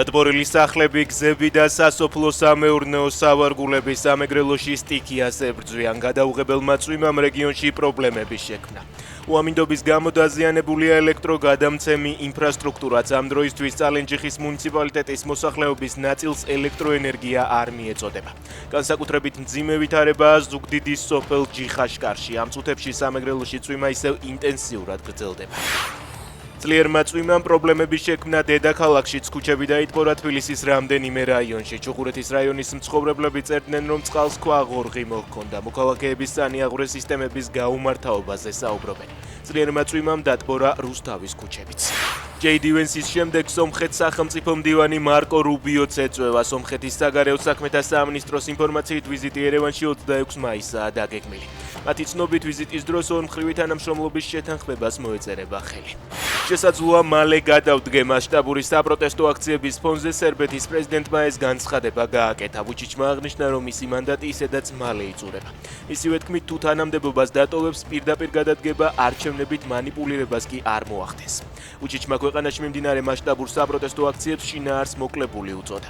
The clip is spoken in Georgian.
დადბორილი სახლები, გზები და სასოფლო-სამეურნეო სავარგულები სამეგრელოში სტიქიას ებრძვიან. გადაუღებელმა წვიმამ რეგიონში პრობლემები შექმნა. უამინდობის გამო დაზიანებულია ელექტროგადამცემი ინფრასტრუქტურაც. ამ დროისთვის წალენჯიხის მუნიციპალიტეტის მოსახლეობის ნაწილს ელექტროენერგია არ მიეწოდება. განსაკუთრებით მძიმე ვითარებაა ზუგდიდის სოფელ ჯიხაშკარში. ამ წუთებში სამეგრელოში წვიმა ისევ ინტენსიურად გრძელდება. ძლიერმა წვიმამ პრობლემები შექმნა დედაქალაქშიც. ქუჩები დაიტბორა თბილისის რამდენიმე რაიონში. ჩუღურეთის რაიონის მცხოვრებლები წერდნენ, რომ წყალს ქვაღორღი მოჰქონდა. მოქალაქეების სანიაღვრე სისტემების გაუმართავობაზე საუბრობენ. ძლიერმა წვიმამ დატბორა რუსთავის ქუჩებიც. ჯეიდი ვენსის შემდეგ სომხეთის სახელმწიფო მდივანი მარკო რუბიოც ეწვევა. სომხეთის საგარეო საქმეთა სამინისტროს ინფორმაციით ვიზიტი ერევანში 26 მაისაა დაგეგმილი. მათი ცნობით ვიზიტის დროს ორმხრივი თანამშრომლობის შეთანხმებას მოეწერება ხელი. შესაძლოა მალე გადავდგე მასშტაბური საპროტესტო აქციების ფონზე სერბეთის პრეზიდენტმა ეს განცხადება გააკეთა. ვუჩიჩმა აღნიშნა, რომ მისი მანდატი ისედაც მალე იწურება. მისივე თქმით, თუ თანამდებობას დატოვებს, პირდაპირ გადადგება არჩევნებით მანიპულირებას კი არ მოახდენს. ვუჩიჩმა ქვეყანაში მიმდინარე მასშტაბურ საპროტესტო აქციებს შინაარს მოკლებული უწოდა.